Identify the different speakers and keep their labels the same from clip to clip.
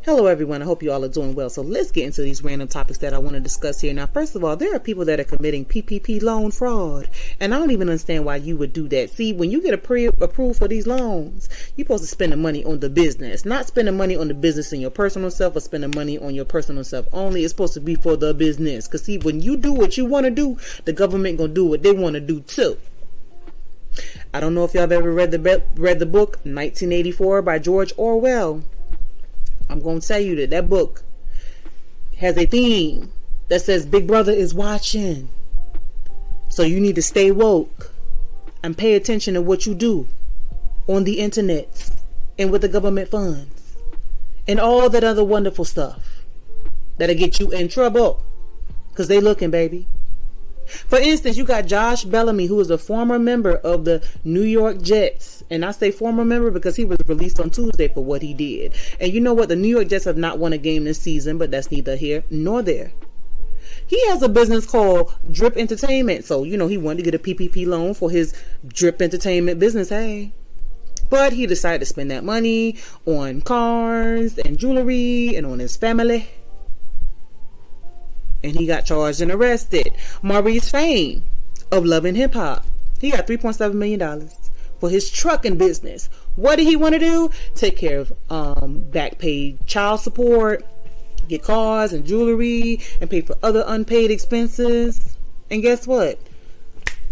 Speaker 1: Hello everyone, I hope you all are doing well. So let's get into these random topics that I want to discuss here. Now, first of all, there are people that are committing PPP loan fraud. And I don't even understand why you would do that. See, when you get approved for these loans, you're supposed to spend the money on the business. Not spending money on the business and your personal self or spending money on your personal self only. It's supposed to be for the business. Because see, when you do what you want to do, the government going to do what they want to do too. I don't know if y'all have ever read the book 1984 by George Orwell. I'm going to tell you that book has a theme that says Big Brother is watching. So you need to stay woke and pay attention to what you do on the internet and with the government funds and all that other wonderful stuff that'll get you in trouble because they looking, baby. For instance, you got Josh Bellamy, who is a former member of the New York Jets. And I say former member because he was released on Tuesday for what he did. And you know what? The New York Jets have not won a game this season, but that's neither here nor there. He has a business called Drip Entertainment. So, he wanted to get a PPP loan for his Drip Entertainment business. Hey. But he decided to spend that money on cars and jewelry and on his family. And he got charged and arrested. Maurice Fame of Love and Hip Hop. He got $3.7 million for his trucking business. What did he want to do? Take care of back paid child support, get cars and jewelry, and pay for other unpaid expenses. And guess what?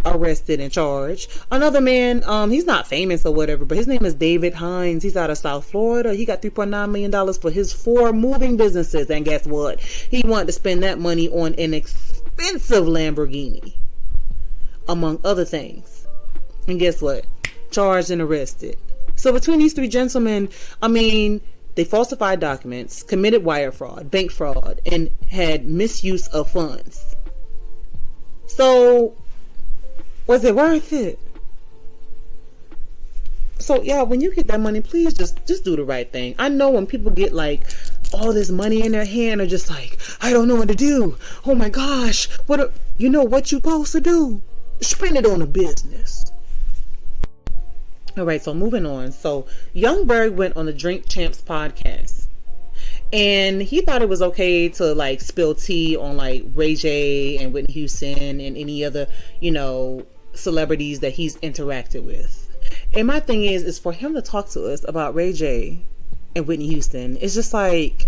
Speaker 1: Arrested and charged. Another man, he's not famous or whatever, but his name is David Hines. He's out of South Florida. He got $3.9 million for his 4 moving businesses. And guess what? He wanted to spend that money on an expensive Lamborghini, among other things. And guess what? Charged and arrested. So between these 3 gentlemen, they falsified documents, committed wire fraud, bank fraud, and had misuse of funds. So was it worth it? So yeah, when you get that money, please just do the right thing. I know when people get like all this money in their hand, are just like, I don't know what to do. Oh my gosh, what you supposed to do? Spend it on a business. All right, so moving on. So young Berg went on the Drink Champs podcast. And he thought it was okay to like spill tea on like Ray J and Whitney Houston and any other, celebrities that he's interacted with. And my thing is for him to talk to us about Ray J and Whitney Houston, it's just like,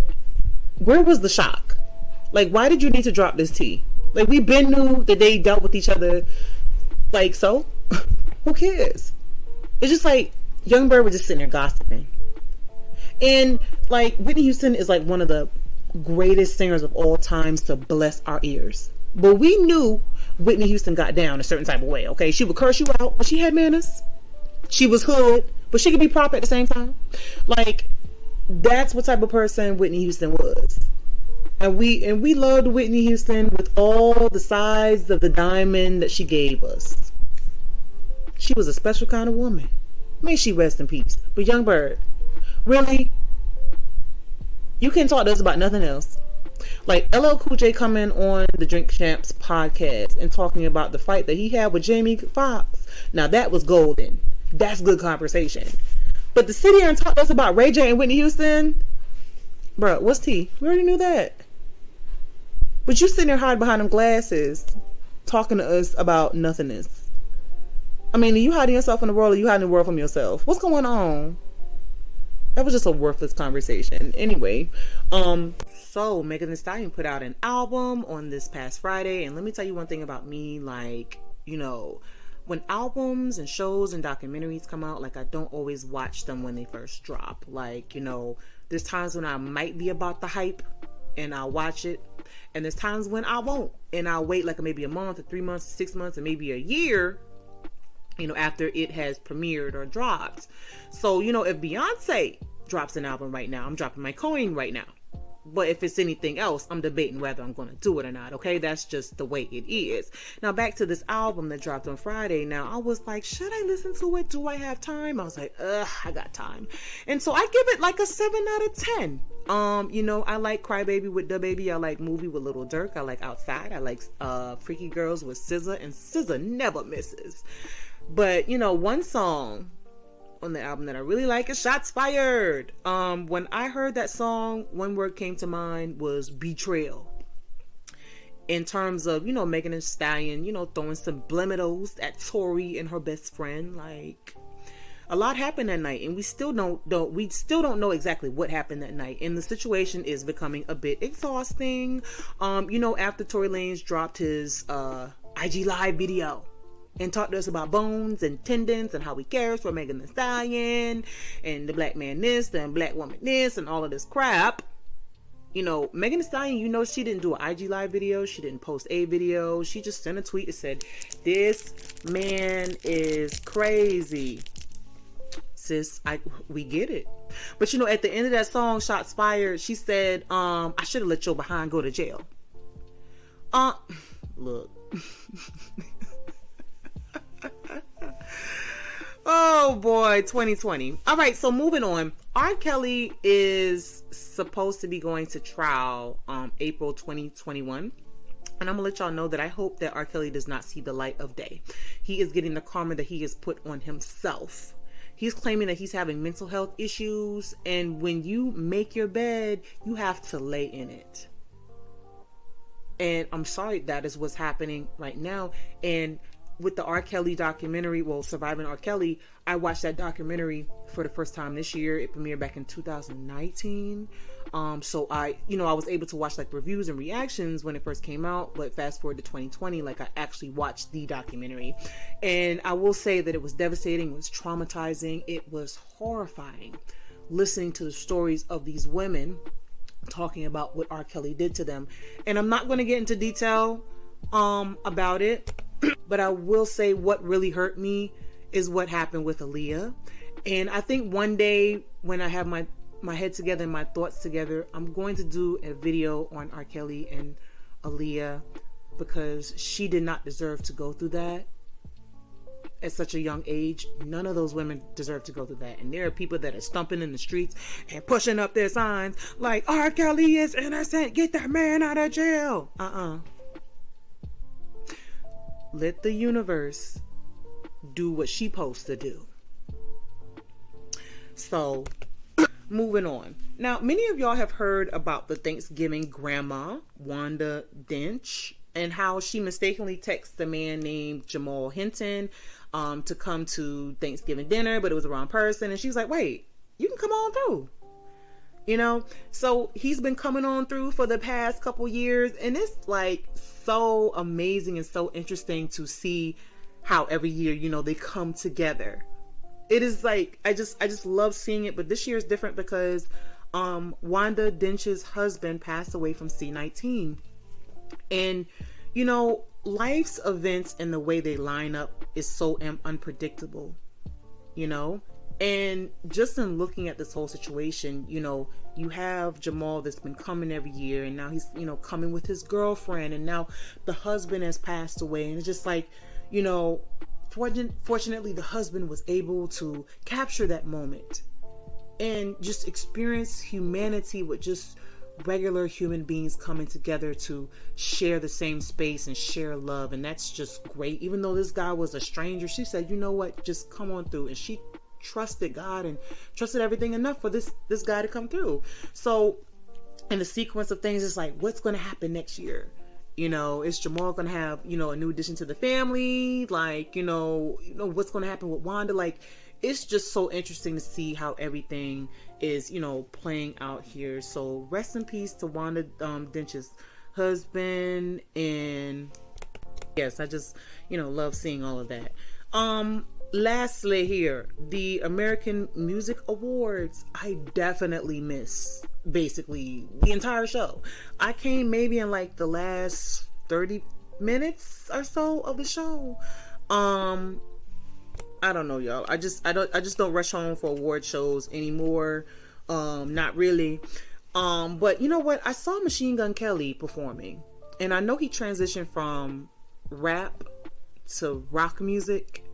Speaker 1: where was the shock? Like, why did you need to drop this tea? Like, we been knew that they dealt with each other. Like, so who cares? It's just like young Bird was just sitting there gossiping. And like Whitney Houston is like one of the greatest singers of all times to bless our ears. But we knew Whitney Houston got down a certain type of way, okay? She would curse you out, but she had manners. She was hood, but she could be proper at the same time. Like, that's what type of person Whitney Houston was. And we loved Whitney Houston with all the size of the diamond that she gave us. She was a special kind of woman. May she rest in peace. But young Bird, really? You can't talk to us about nothing else. Like LL Cool J coming on the Drink Champs podcast and talking about the fight that he had with Jamie Foxx. Now that was golden. That's good conversation. But to sit here and talk to us about Ray J and Whitney Houston, bro, what's tea? We already knew that. But you sitting there hiding behind them glasses talking to us about nothingness. Are you hiding yourself in the world or are you hiding the world from yourself? What's going on? That was just a worthless conversation. Anyway, so Megan Thee Stallion put out an album on this past Friday, and let me tell you one thing about me, like, when albums and shows and documentaries come out, like, I don't always watch them when they first drop. Like, there's times when I might be about the hype and I'll watch it, and there's times when I won't, and I'll wait like maybe a month or 3 months, 6 months, and maybe a year, after it has premiered or dropped. So, if Beyonce drops an album right now, I'm dropping my coin right now. But if it's anything else, I'm debating whether I'm going to do it or not. Okay, that's just the way it is. Now, back to this album that dropped on Friday. Now, I was like, should I listen to it? Do I have time? I was like, I got time. And so I give it like a 7 out of 10. I like Crybaby with DaBaby. I like Movie with Lil Durk. I like Outside. I like Freaky Girls with SZA. And SZA never misses. But, one song on the album that I really like is Shots Fired. When I heard that song, one word came to mind was betrayal. In terms of, Megan Thee Stallion, throwing subliminals at Tori and her best friend. Like, a lot happened that night, and we still don't know exactly what happened that night. And the situation is becoming a bit exhausting. After Tory Lanez dropped his IG Live video and talked to us about bones and tendons and how he cares for Megan Thee Stallion and the black man this and black woman this and all of this crap. Megan Thee Stallion, she didn't do an IG Live video. She didn't post a video. She just sent a tweet that said, "This man is crazy." Sis, we get it. But, at the end of that song, Shots Fired, she said, I should have let your behind go to jail. Look. Oh boy, 2020. All right, so moving on. R. Kelly is supposed to be going to trial April 2021. And I'm gonna let y'all know that I hope that R. Kelly does not see the light of day. He is getting the karma that he has put on himself. He's claiming that he's having mental health issues, and when you make your bed, you have to lay in it. And I'm sorry, that is what's happening right now. And with the R. Kelly documentary, Surviving R. Kelly, I watched that documentary for the first time this year. It premiered back in 2019. So I was able to watch like reviews and reactions when it first came out, but fast forward to 2020, like I actually watched the documentary. And I will say that it was devastating, it was traumatizing, it was horrifying listening to the stories of these women talking about what R. Kelly did to them. And I'm not going to get into detail about it. But I will say what really hurt me is what happened with Aaliyah. And I think one day when I have my head together and my thoughts together, I'm going to do a video on R. Kelly and Aaliyah, because she did not deserve to go through that at such a young age. None of those women deserve to go through that. And there are people that are stumping in the streets and pushing up their signs like, R. Kelly is innocent, get that man out of jail. Let the universe do what she's supposed to do. So, moving on. Now, many of y'all have heard about the Thanksgiving grandma, Wanda Dench, and how she mistakenly texted a man named Jamal Hinton to come to Thanksgiving dinner, but it was the wrong person. And she was like, wait, you can come on through. So he's been coming on through for the past couple years, and it's like so amazing and so interesting to see how every year, they come together. It is like, I just love seeing it. But this year is different because Wanda Dench's husband passed away from C-19. And, life's events and the way they line up is so unpredictable, And just in looking at this whole situation, you have Jamal that's been coming every year, and now he's, coming with his girlfriend, and now the husband has passed away. And it's just like, fortunately the husband was able to capture that moment and just experience humanity with just regular human beings coming together to share the same space and share love. And that's just great. Even though this guy was a stranger, she said, you know what, just come on through. And she trusted God and trusted everything enough for this guy to come through. So in the sequence of things, it's like, what's going to happen next year? Is Jamal going to have, a new addition to the family? Like, what's going to happen with Wanda? Like, it's just so interesting to see how everything is, playing out here. So rest in peace to Wanda Dench's husband. And yes, I just, love seeing all of that. Lastly here, the American Music Awards, I definitely miss basically the entire show. I came maybe in like the last 30 minutes or so of the show. I don't know, y'all. I just don't rush home for award shows anymore. Not really. But you know what? I saw Machine Gun Kelly performing, and I know he transitioned from rap to rock music.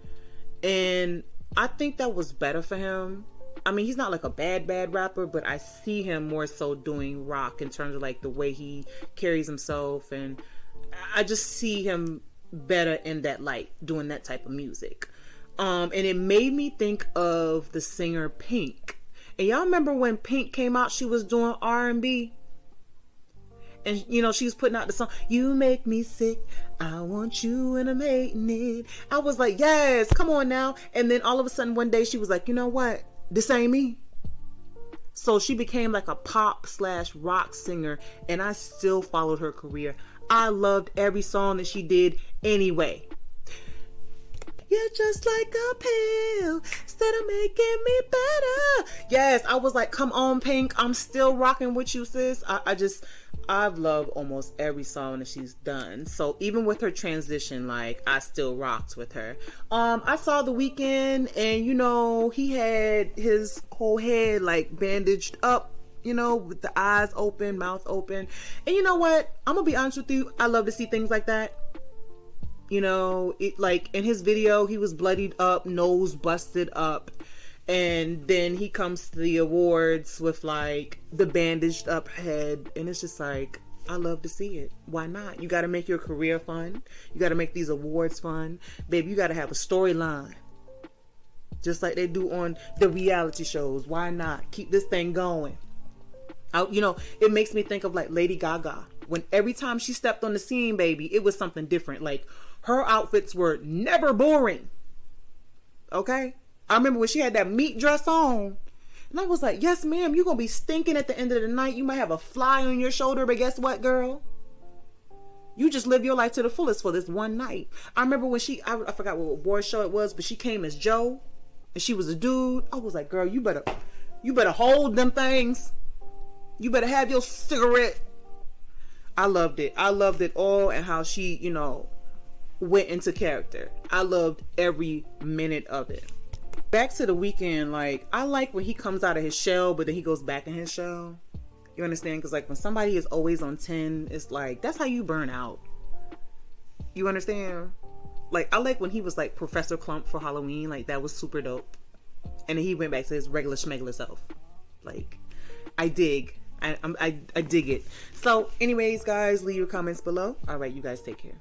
Speaker 1: And I think that was better for him. I mean, he's not like a bad rapper, but I see him more so doing rock in terms of like the way he carries himself. And I just see him better in that light, doing that type of music. And it made me think of the singer Pink. And y'all remember when Pink came out, she was doing R&B. And, you know, she was putting out the song, "You Make Me Sick, I Want You and I'm Hating It." I was like, yes, come on now. And then all of a sudden one day she was like, you know what? This ain't me. So she became like a pop/rock singer. And I still followed her career. I loved every song that she did anyway. You're just like a pill, instead of making me better. Yes, I was like, come on, Pink. I'm still rocking with you, sis. I've loved almost every song that she's done. So even with her transition, like, I still rocked with her. I saw The Weeknd, and you know, he had his whole head like bandaged up, you know, with the eyes open, mouth open. And you know what? I'm gonna be honest with you. I love to see things like that. You know, it, like in his video, he was bloodied up, nose busted up, and then he comes to the awards with like the bandaged up head, and it's just like, I love to see it. Why not? You got to make your career fun. You got to make these awards fun, baby. You got to have a storyline, just like they do on the reality shows. Why not keep this thing going? You know, it makes me think of like Lady Gaga. When every time she stepped on the scene, baby, it was something different. Like, her outfits were never boring. Okay? I remember when she had that meat dress on, and I was like, yes, ma'am, you're going to be stinking at the end of the night. You might have a fly on your shoulder, but guess what, girl? You just live your life to the fullest for this one night. I remember when I forgot what award show it was, but she came as Joe, and she was a dude. I was like, girl, you better hold them things. You better have your cigarette. I loved it. I loved it all, and how she, you know, went into character. I loved every minute of it. Back to The Weeknd, like, I like when he comes out of his shell, but then he goes back in his shell. You understand? Because like when somebody is always on 10, it's like, that's how you burn out. You understand? Like, I like when he was like Professor Clump for Halloween. Like, that was super dope. And then he went back to his regular schmegular self. Like, I dig. I dig it. So anyways, guys, leave your comments below. All right, you guys take care.